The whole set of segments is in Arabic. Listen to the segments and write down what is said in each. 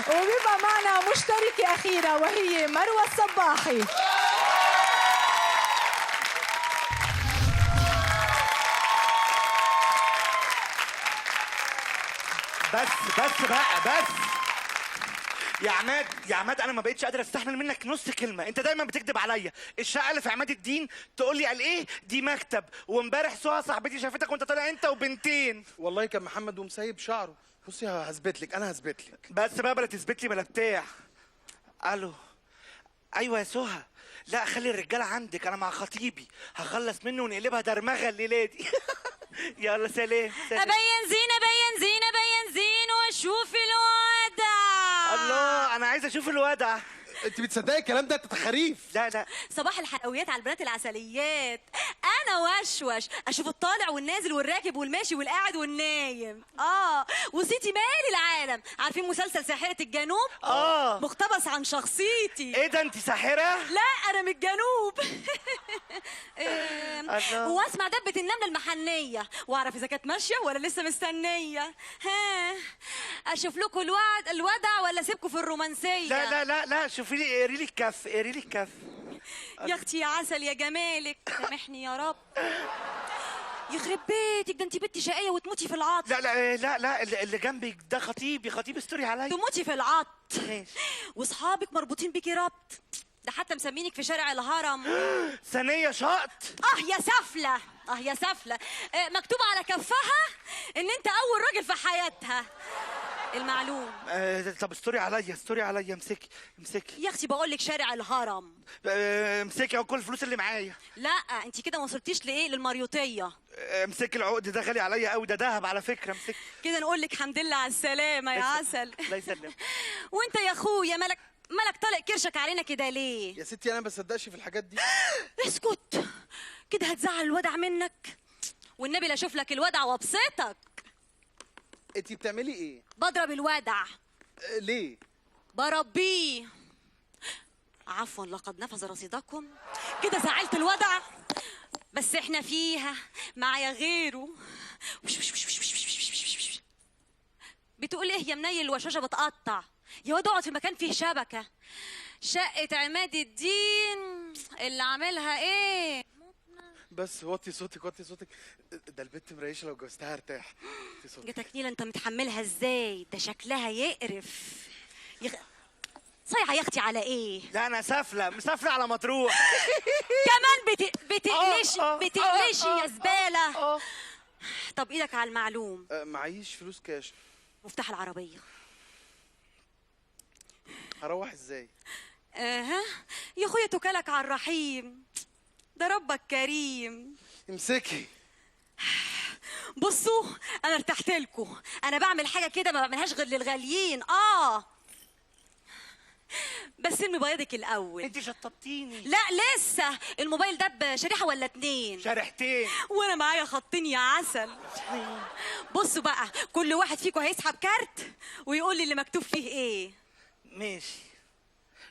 وبيبقى معنا مشتركة أخيرة وهي مروة الصباحي. بس بقى بس يا عماد انا ما بقتش قادر استحمل منك نص كلمه. انت دايما بتكذب عليا. الشقه اللي في عماد الدين تقول لي قال ايه دي مكتب، وامبارح سهى صاحبتي شافتك وانت طالع انت وبنتين. والله كان محمد ومسيب شعره. بصي هثبت لك، انا هثبت لك. بس بقى بلا تثبت لي بلا بتاع. الو ايوه يا سهى. لا خلي الرجاله عندك، انا مع خطيبي هخلص منه ونقلبها درمغه الليله دي. يلا سلام. ابين زين واشوف الوضع. الله انا عايز اشوف الوضع. انت بتصدقي الكلام ده؟ تخاريف. لا صباح الحلويات على البنات العسليات. انا وشوش اشوف الطالع والنازل والراكب والماشي والقاعد والنايم. وصيتي مالي العالم. عارفين مسلسل ساحرة الجنوب؟ مقتبس عن شخصيتي. ايه ده انت ساحرة؟ لا انا من الجنوب. واسمع دبة النملة المحنية واعرف اذا كانت ماشية ولا لسه مستنية. ها اشوف لكم الودع ولا اسيبكم في الرومانسية؟ لا لا لا لا شوفي لي قري لي الكف قري لي الكف. يا اختي يا عسل يا جمالك. سامحني يا رب. يخرب بيتك ده انت بنت شقيه وتموتي في العط. لا لا لا لا اللي جنبك ده خطيب استوري عليا. تموتي في العط. واصحابك مربوطين بيكي ربط. ده حتى مسمينك في شارع الهرم ثانيه شقط. يا سفله مكتوب على كفها ان انت اول راجل في حياتها. المعلوم. طب استوري عليا امسكي يا اختي بقول لك شارع الهرم. امسكي اهو كل الفلوس اللي معايا. لا انت كده ما وصلتيش للمريوطيه. امسكي العقد ده غالي عليا قوي، ده ذهب على فكره. امسكي كده نقول لك الحمد لله على السلامه يا عسل. الله يسلمك. وانت يا اخويا مالك طالق كرشك علينا كده ليه؟ يا ستي انا ما بصدقش في الحاجات دي. اسكت كده هتزعل الودع منك. والنبي لا اشوف لك الودع وابسطك. انت بتعملي ايه؟ بضرب الودع. ليه؟ بربيه. عفوا لقد نفذ رصيدكم. كده زعلت الودع. بس احنا فيها معايا غيره. بتقول ايه يا منيل الوشوشه بتقطع؟ يا واد اقعد في مكان فيه شبكه. شقه عماد الدين اللي عاملها ايه؟ بس وطي صوتك. ده البت مريشه لو جوزتها ارتاح. جاتك نيله انت متحملها ازاي؟ ده شكلها يقرف. صايعه يا اختي على ايه؟ لا انا مسافله على مطروح. كمان بتقلشي يا زباله. طب ايدك على المعلوم. معيش فلوس كاش. مفتاح العربيه. هروح ازاي؟ يا اخويا توكلك على الرحيم. ده ربك كريم. امسكي. بصوا انا ارتحت لكم. انا بعمل حاجه كده ما بعملهاش غير للغاليين. بس ارمي بياضك الاول. انت شطبتيني. لا لسه. الموبايل ده بشريحه ولا 2؟ شريحتين. وانا معايا خطين يا عسل. بصوا بقى كل واحد فيكم هيسحب كارت ويقول لي اللي مكتوب فيه ايه. ماشي.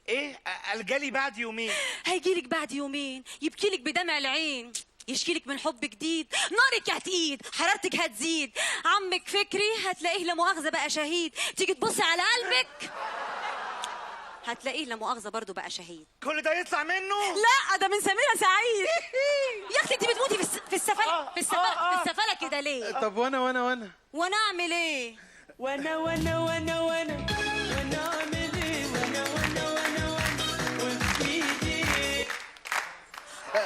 ايه الجالي بعد يومين. هيجيلك بعد يومين يبكيلك بدمع العين، يشكيلك من حب جديد، نارك هتقيد، حرارتك هتزيد، عمك فكري هتلاقيه لا مؤاخذه بقى شهيد، تيجي تبصي على قلبك هتلاقيه لا مؤاخذه برضه بقى شهيد. كل ده يطلع منه؟ لا ده من سميرة سعيد. يا اختي انت بتموتي في السفاله في السفاله كده ليه؟ طب وانا اعمل ايه؟ وانا اعمل ايه؟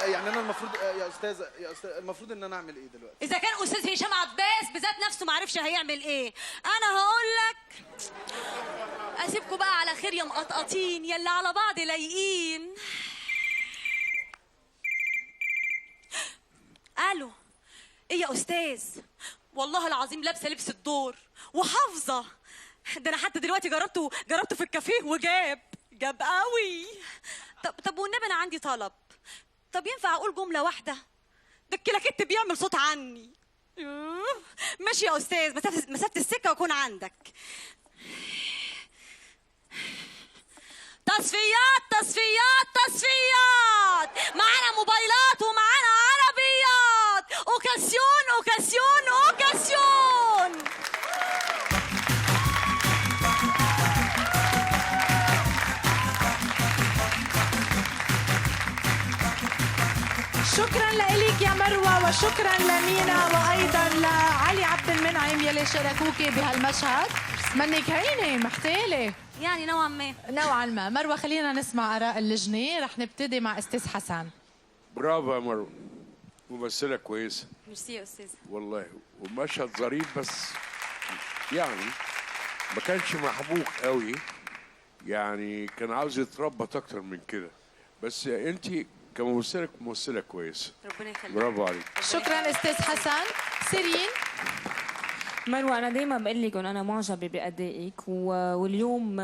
يعني انا المفروض يا استاذ المفروض ان انا اعمل ايه دلوقتي؟ اذا كان استاذ هشام عباس بذات نفسه ما عرفش هيعمل ايه، انا هقول لك اسيبكم بقى على خير يا مقطقطين يلا على بعض لايقين. الو ايه يا استاذ؟ والله العظيم لابسه لبس الدور وحافظه. ده انا حتى دلوقتي جربته في الكافيه وجاب قوي. طب والنبي انا عندي طلب. طب ينفع اقول جمله واحده؟ ده الكلاكيت بيعمل صوت عني. ماشي يا استاذ مسافه السكه واكون عندك. تصفيات معانا موبايلات ومعانا عربيات. اوكاسيون شكرا لك يا مروة، وشكرا لمينا، وأيضا لعلي عبد المنعم يلي شاركوكي بهالمشهد. منك هينة محتالة يعني نوعا ما. نوعا ما. مروة خلينا نسمع آراء اللجنة. رح نبتدي مع أستاذ حسن. برافو يا مروه، ممثله كويسه ميرسي يا استاذ. والله، ومشهد ظريف، بس يعني ما كانش محبوك قوي، يعني كان عاوز يتربط اكتر من كده، بس انت كممثله ممثله كويسه. ربنا يخليك. برافو عليك. شكرا أستاذ حسن. سيرين. مروة، أنا دايما بقول لكم أنا معجبة بأدائك، واليوم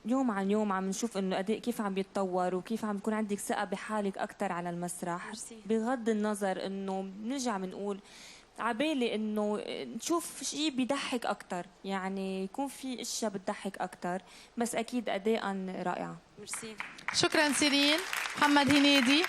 يوم عن يوم عم نشوف إنه أداء كيف عم يتطور، وكيف عم يكون عندك ثقة بحالك أكثر على المسرح. ميرسي. بغض النظر إنه بنرجع بنقول عبالي إنه نشوف شيء بيضحك أكثر، يعني يكون في أشياء بتضحك أكثر، بس أكيد أداء رائعة. ميرسي. شكرا سيرين. محمد هنيدي.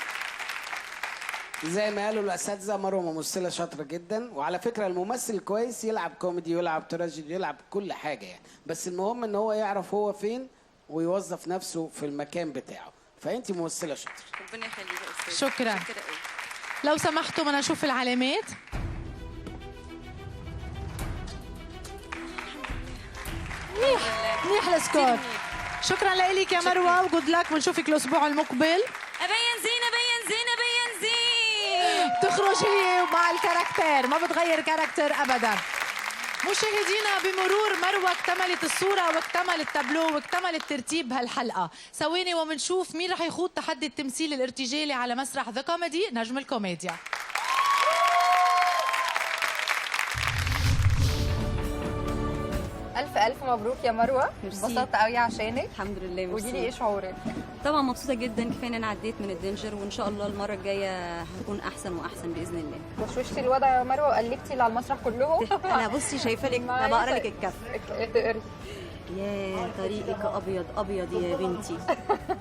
زي ما قالوا الاساتذه، مروه ممثله شاطره جدا، وعلى فكره الممثل كويس يلعب كوميدي ويلعب تراجيدي يلعب كل حاجه يعني، بس المهم ان هو يعرف هو فين ويوظف نفسه في المكان بتاعه، فانت ممثله شاطره. ربنا يخليك يا استاذ. شكرا. قوي. لو سمحتوا بدنا نشوف العلامات. منيح السكور. شكرا لك يا مروه، وجود لك، ونشوفك الاسبوع المقبل. ابين زين ابين زين ابين زين. تخرج هي مع الكاركتير، ما بتغير كاركتير ابدا. مشاهدينا، بمرور مروه اكتملت الصوره واكتمل التابلو واكتمل الترتيب بهالحلقه. ثواني ومنشوف مين رح يخوض تحدي التمثيل الارتجالي على مسرح ذا كوميدي، نجم الكوميديا. ألف مبروك يا مروة. انبسطت قوي عشانك. الحمد لله. قولي لي ايه شعورك؟ طبعا مبسوطه جدا، كفايه ان انا عديت من الدينجر، وان شاء الله المره الجايه هكون احسن واحسن باذن الله. وشوشتي الوضع يا مروة وقلبتي اللي على المسرح كلهم. انا بصي شايفه لك، انا بقرا لك الكف. اقري. يا طريقك ابيض ابيض يا بنتي.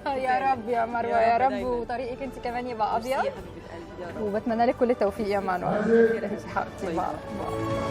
يا رب يا مروة، يا رب وطريقك انت كمان يبقى ابيض. يا حبيبه قلبي يا رب. وبتمنى لك كل التوفيق يا مروة. حبيبتي.